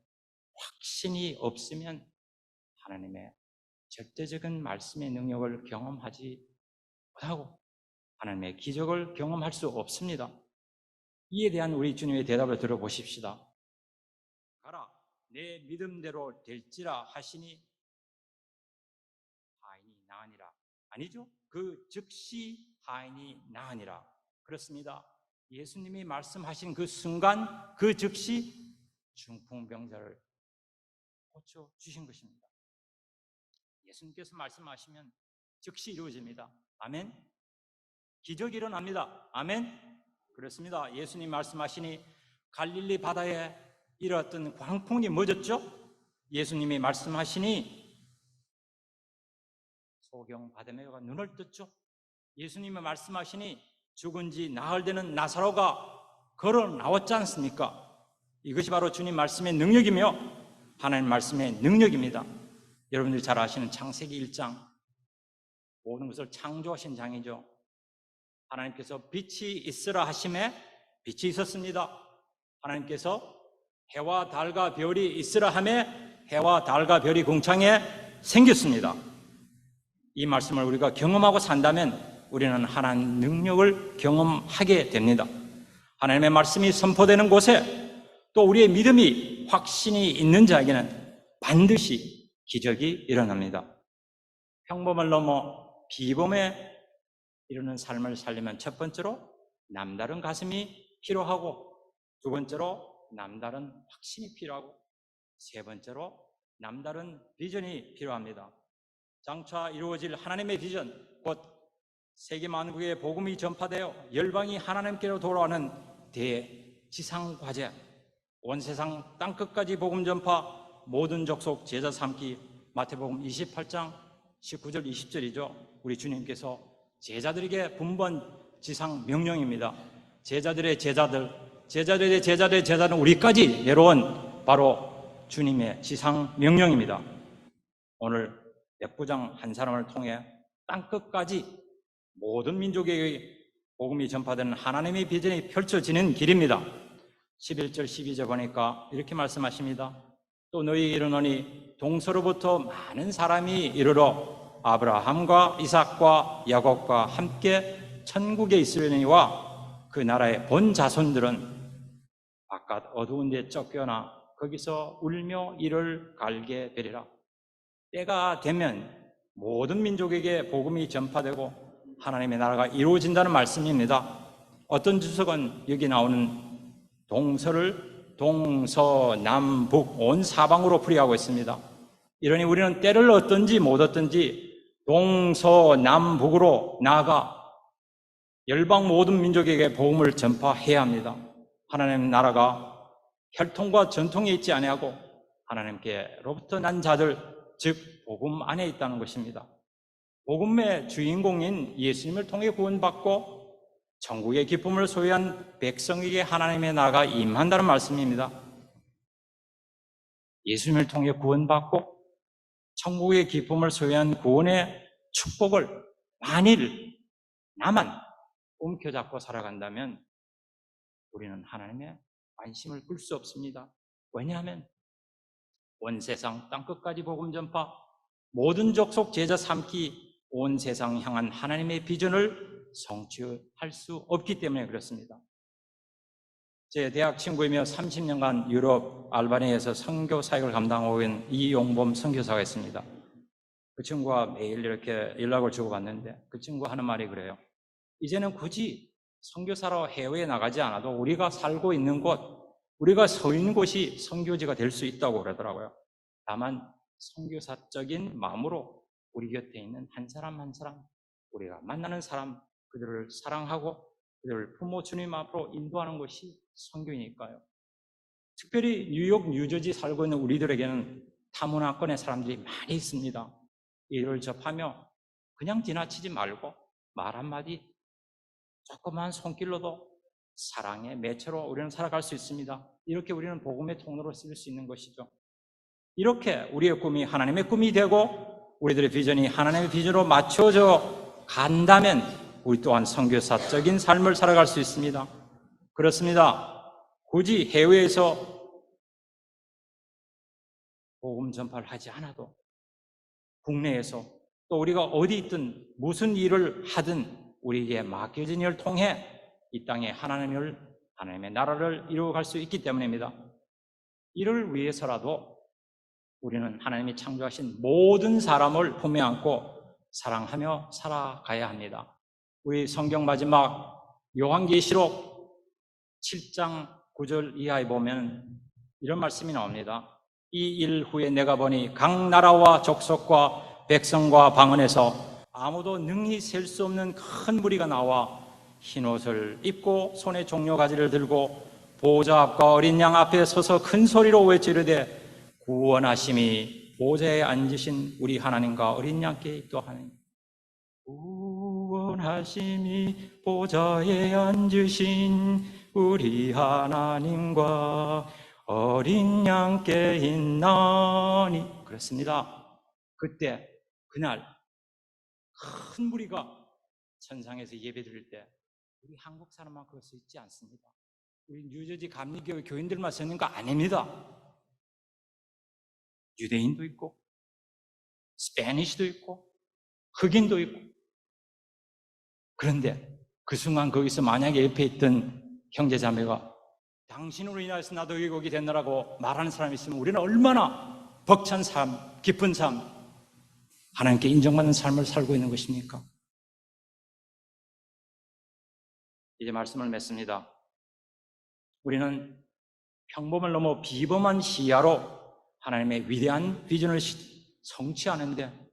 확신이 없으면 하나님의 절대적인 말씀의 능력을 경험하지 못하고 하나님의 기적을 경험할 수 없습니다. 이에 대한 우리 주님의 대답을 들어보십시다. 가라, 내 믿음대로 될지라 하시니 하인이 나으니라. 아니죠? 그 즉시 하인이 나으니라. 그렇습니다. 예수님이 말씀하신 그 순간 그 즉시 중풍병자를 고쳐주신 것입니다. 예수님께서 말씀하시면 즉시 이루어집니다. 아멘. 기적이 일어납니다. 아멘. 그렇습니다. 예수님 말씀하시니 갈릴리 바다에 일어났던 광풍이 멎었죠? 예수님이 말씀하시니 소경 바데메오가 눈을 떴죠? 예수님이 말씀하시니 죽은 지 나흘 되는 나사로가 걸어 나왔지 않습니까? 이것이 바로 주님 말씀의 능력이며 하나님 말씀의 능력입니다. 여러분들이 잘 아시는 창세기 1장, 모든 것을 창조하신 장이죠. 하나님께서 빛이 있으라 하심에 빛이 있었습니다. 하나님께서 해와 달과 별이 있으라 하매 해와 달과 별이 궁창에 생겼습니다. 이 말씀을 우리가 경험하고 산다면 우리는 하나님 능력을 경험하게 됩니다. 하나님의 말씀이 선포되는 곳에 또 우리의 믿음이 확신이 있는 자에게는 반드시 기적이 일어납니다. 평범을 넘어 비범에 이루는 삶을 살려면 첫 번째로 남다른 가슴이 필요하고, 두 번째로 남다른 확신이 필요하고, 세 번째로 남다른 비전이 필요합니다. 장차 이루어질 하나님의 비전, 곧 세계 만국에 복음이 전파되어 열방이 하나님께로 돌아가는 대지상 과제, 온 세상 땅끝까지 복음 전파, 모든 족속 제자 삼기, 마태복음 28장 19절 20절이죠. 우리 주님께서 제자들에게 분번 지상 명령입니다. 제자들의 제자들, 제자들의 제자들의 제자는 우리까지 내려온 바로 주님의 지상 명령입니다. 오늘 백부장 한 사람을 통해 땅끝까지 모든 민족에게 복음이 전파되는 하나님의 비전이 펼쳐지는 길입니다. 11절 12절 보니까 이렇게 말씀하십니다. 또 너희 이르노니 동서로부터 많은 사람이 이르러 아브라함과 이삭과 야곱과 함께 천국에 있으려니와 그 나라의 본 자손들은 바깥 어두운 데 쫓겨나 거기서 울며 이를 갈게 되리라. 때가 되면 모든 민족에게 복음이 전파되고 하나님의 나라가 이루어진다는 말씀입니다. 어떤 주석은 여기 나오는 동서를 동서남북 온 사방으로 풀이하고 있습니다. 이러니 우리는 때를 얻든지 못 얻든지 동서남북으로 나아가 열방 모든 민족에게 복음을 전파해야 합니다. 하나님 나라가 혈통과 전통에 있지 아니하고 하나님께로부터 난 자들, 즉 복음 안에 있다는 것입니다. 복음의 주인공인 예수님을 통해 구원받고 천국의 기쁨을 소유한 백성에게 하나님의 나라가 임한다는 말씀입니다. 예수님을 통해 구원받고 천국의 기쁨을 소유한 구원의 축복을 만일 나만 움켜잡고 살아간다면 우리는 하나님의 관심을 끌 수 없습니다. 왜냐하면 온 세상 땅끝까지 복음 전파, 모든 족속 제자 삼기, 온 세상 향한 하나님의 비전을 성취할 수 없기 때문에 그렇습니다. 제 대학 친구이며 30년간 유럽 알바니아에서 선교 사역을 감당하고 있는 이용범 선교사가 있습니다. 그 친구와 매일 이렇게 연락을 주고받는데 그 친구가 하는 말이 그래요. 이제는 굳이 선교사로 해외에 나가지 않아도 우리가 살고 있는 곳, 우리가 서 있는 곳이 선교지가 될 수 있다고 그러더라고요. 다만 선교사적인 마음으로 우리 곁에 있는 한 사람 한 사람, 우리가 만나는 사람, 그들을 사랑하고 그들을 부모 주님 앞으로 인도하는 것이 선교니까요. 특별히 뉴욕, 뉴저지 살고 있는 우리들에게는 타문화권의 사람들이 많이 있습니다. 이를 접하며 그냥 지나치지 말고 말 한마디, 조그만 손길로도 사랑의 매체로 우리는 살아갈 수 있습니다. 이렇게 우리는 복음의 통로로 쓸 수 있는 것이죠. 이렇게 우리의 꿈이 하나님의 꿈이 되고 우리들의 비전이 하나님의 비전으로 맞춰져 간다면 우리 또한 선교사적인 삶을 살아갈 수 있습니다. 그렇습니다. 굳이 해외에서 복음 전파를 하지 않아도 국내에서 또 우리가 어디 있든 무슨 일을 하든 우리에게 맡겨진 일을 통해 이 땅에 하나님의 나라를 이루어갈 수 있기 때문입니다. 이를 위해서라도 우리는 하나님이 창조하신 모든 사람을 품에 안고 사랑하며 살아가야 합니다. 우리 성경 마지막 요한계시록 7장 9절 이하에 보면 이런 말씀이 나옵니다. 이 일 후에 내가 보니 각 나라와 족속과 백성과 방언에서 아무도 능히 셀 수 없는 큰 무리가 나와 흰옷을 입고 손에 종려가지를 들고 보좌 앞과 어린 양 앞에 서서 큰 소리로 외치르되 구원하심이 보좌에 앉으신 우리 하나님과 어린 양께 있도하니 구원하심이 보좌에 앉으신 우리 하나님과 어린 양께 있나니. 그렇습니다. 그때 그날 큰 무리가 천상에서 예배드릴 때 우리 한국 사람만 그럴 수 있지 않습니다. 우리 뉴저지 감리교회 교인들만 쓰는 거 아닙니다. 유대인도 있고 스페니쉬도 있고 흑인도 있고. 그런데 그 순간 거기서 만약에 옆에 있던 형제자매가 당신으로 인하여서 나도 의국이 됐나라고 말하는 사람이 있으면 우리는 얼마나 벅찬 삶, 깊은 삶, 하나님께 인정받는 삶을 살고 있는 것입니까? 이제 말씀을 맺습니다. 우리는 평범을 넘어 비범한 시야로 하나님의 위대한 비전을 성취하는데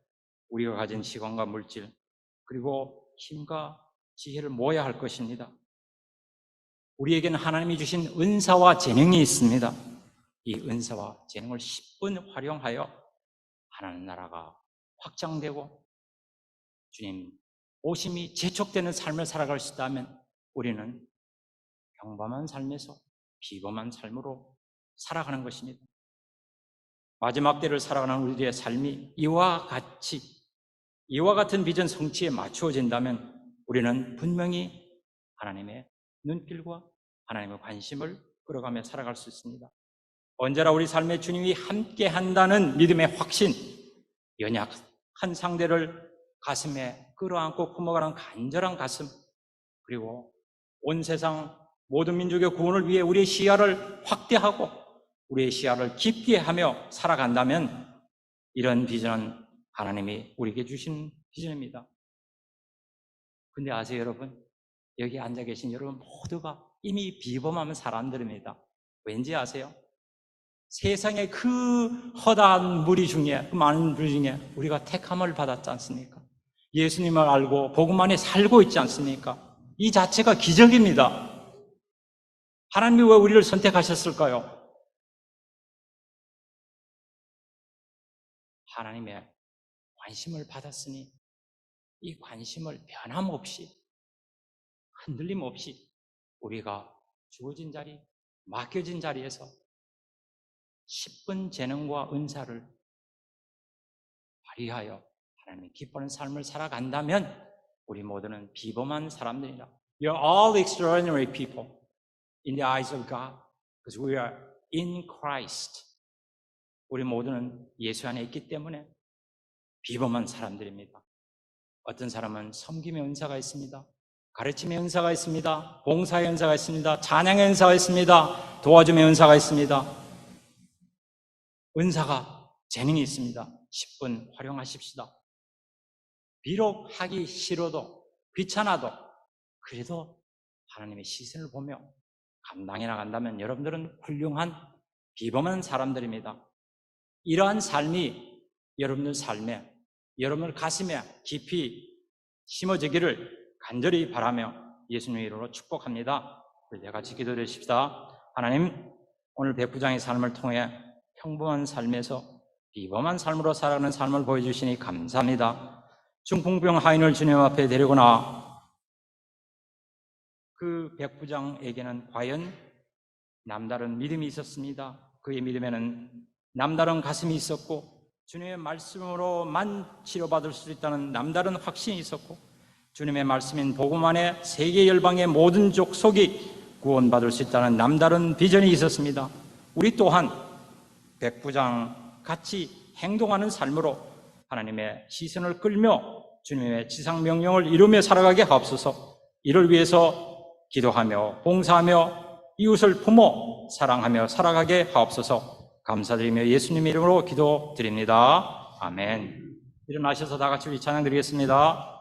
우리가 가진 시간과 물질 그리고 힘과 지혜를 모아야 할 것입니다. 우리에게는 하나님이 주신 은사와 재능이 있습니다. 이 은사와 재능을 10분 활용하여 하나님 나라가 확장되고 주님 오심이 재촉되는 삶을 살아갈 수 있다면 우리는 평범한 삶에서 비범한 삶으로 살아가는 것입니다. 마지막 때를 살아가는 우리의 삶이 이와 같은 비전 성취에 맞추어진다면 우리는 분명히 하나님의 눈길과 하나님의 관심을 끌어가며 살아갈 수 있습니다. 언제나 우리 삶에 주님이 함께 한다는 믿음의 확신, 연약한 상대를 가슴에 끌어안고 품어가는 간절한 가슴, 그리고 온 세상 모든 민족의 구원을 위해 우리의 시야를 확대하고 우리의 시야를 깊게 하며 살아간다면 이런 비전은 하나님이 우리에게 주신 비전입니다. 근데 아세요, 여러분? 여기 앉아 계신 여러분 모두가 이미 비범한 사람들입니다. 왠지 아세요? 세상의 그 허다한 무리 중에, 그 많은 무리 중에 우리가 택함을 받았지 않습니까? 예수님을 알고 복음 안에 살고 있지 않습니까? 이 자체가 기적입니다. 하나님이 왜 우리를 선택하셨을까요? 하나님의 관심을 받았으니 이 관심을 변함없이 흔들림 없이 우리가 주어진 자리, 맡겨진 자리에서 10분 재능과 은사를 발휘하여 하나님의 기뻐하는 삶을 살아간다면 우리 모두는 비범한 사람들이라. You're all extraordinary people in the eyes of God because we are in Christ. 우리 모두는 예수 안에 있기 때문에 비범한 사람들입니다. 어떤 사람은 섬김의 은사가 있습니다. 가르침의 은사가 있습니다. 봉사의 은사가 있습니다. 찬양의 은사가 있습니다. 도와줌의 은사가 있습니다. 은사가 재능이 있습니다. 10분 활용하십시다. 비록 하기 싫어도 귀찮아도 그래도 하나님의 시선을 보며 감당해 나간다면 여러분들은 훌륭한 비범한 사람들입니다. 이러한 삶이 여러분들 삶에, 여러분들 가슴에 깊이 심어지기를 간절히 바라며 예수님의 이름으로 축복합니다. 우리 같이 기도드리십시다. 하나님, 오늘 백부장의 삶을 통해 평범한 삶에서 비범한 삶으로 살아가는 삶을 보여주시니 감사합니다. 중풍병 하인을 주님 앞에 데리고 나와 그 백부장에게는 과연 남다른 믿음이 있었습니다. 그의 믿음에는 남다른 가슴이 있었고 주님의 말씀으로만 치료받을 수 있다는 남다른 확신이 있었고 주님의 말씀인 복음 안에 세계 열방의 모든 족속이 구원받을 수 있다는 남다른 비전이 있었습니다. 우리 또한 백부장 같이 행동하는 삶으로 하나님의 시선을 끌며 주님의 지상 명령을 이루며 살아가게 하옵소서. 이를 위해서 기도하며 봉사하며 이웃을 품어 사랑하며 살아가게 하옵소서. 감사드리며 예수님 이름으로 기도드립니다. 아멘. 일어나셔서 다 같이 우리 찬양 드리겠습니다.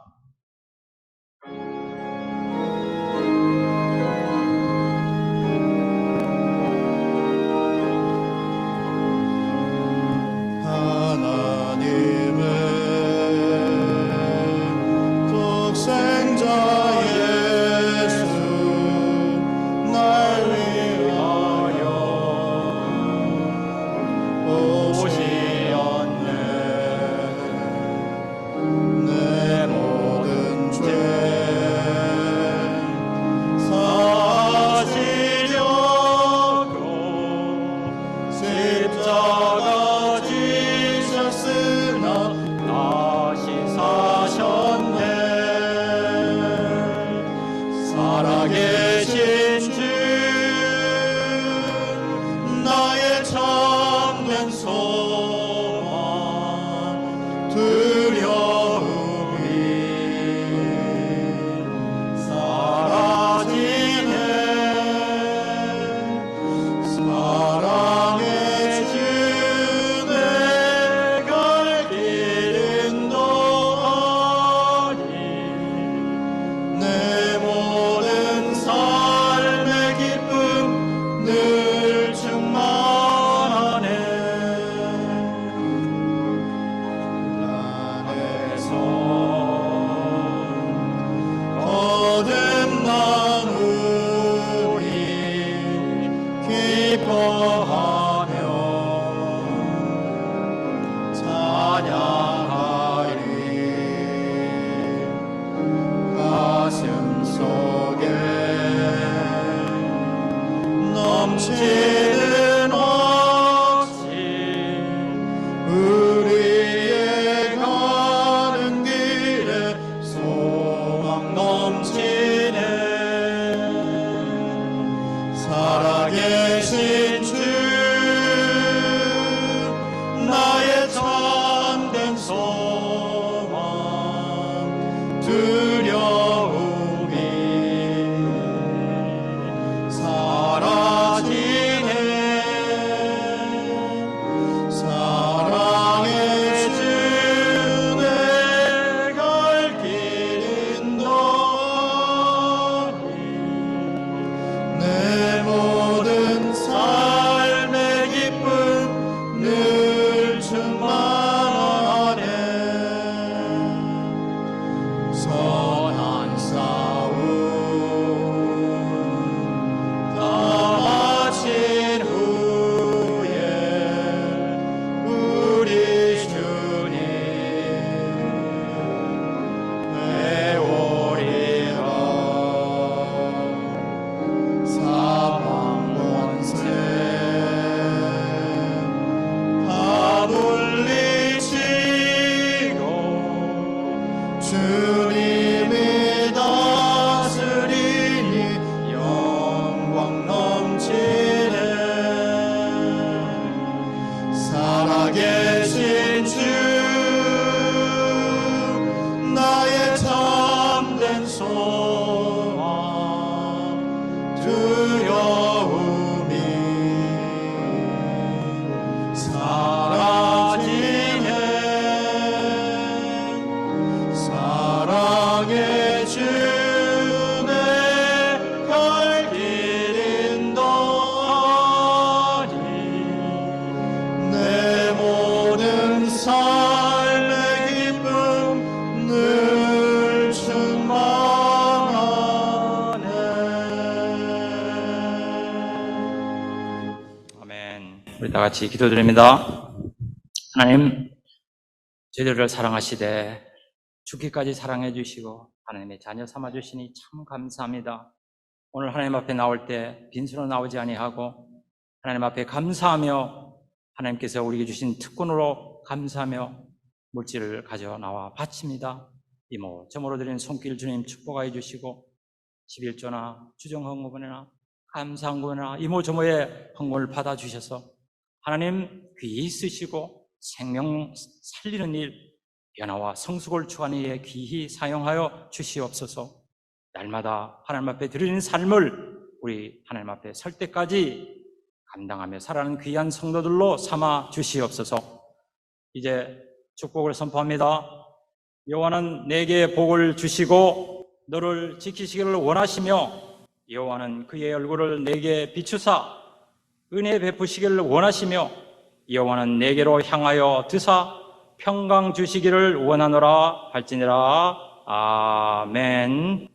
살아계신 주 두려움이 사라지네. 사랑의 주 내 갈 길 인도하리. 내 모든 삶의 기쁨 늘 충만하네. 아멘. 우리 다 같이 기도드립니다. 하나님, 저희들을 사랑하시되 죽기까지 사랑해 주시고 하나님의 자녀 삼아 주시니 참 감사합니다. 오늘 하나님 앞에 나올 때 빈손으로 나오지 아니하고 하나님 앞에 감사하며 하나님께서 우리에게 주신 특권으로 감사하며 물질을 가져 나와 바칩니다. 이모 저모로 드리는 손길 주님 축복하여 주시고 11조나 주정 헌금이나 감사 헌금이나 이모 저모의 헌금을 받아 주셔서 하나님 귀히 쓰시고 생명 살리는 일, 변화와 성숙을 추구하는 일에 귀히 사용하여 주시옵소서. 날마다 하나님 앞에 드리는 삶을 우리 하나님 앞에 설 때까지 감당하며 살아가는 귀한 성도들로 삼아 주시옵소서. 이제 축복을 선포합니다. 여호와는 내게 복을 주시고 너를 지키시기를 원하시며 여호와는 그의 얼굴을 내게 비추사 은혜 베푸시기를 원하시며 여호와는 내게로 향하여 드사 평강 주시기를 원하노라 할지니라. 아멘.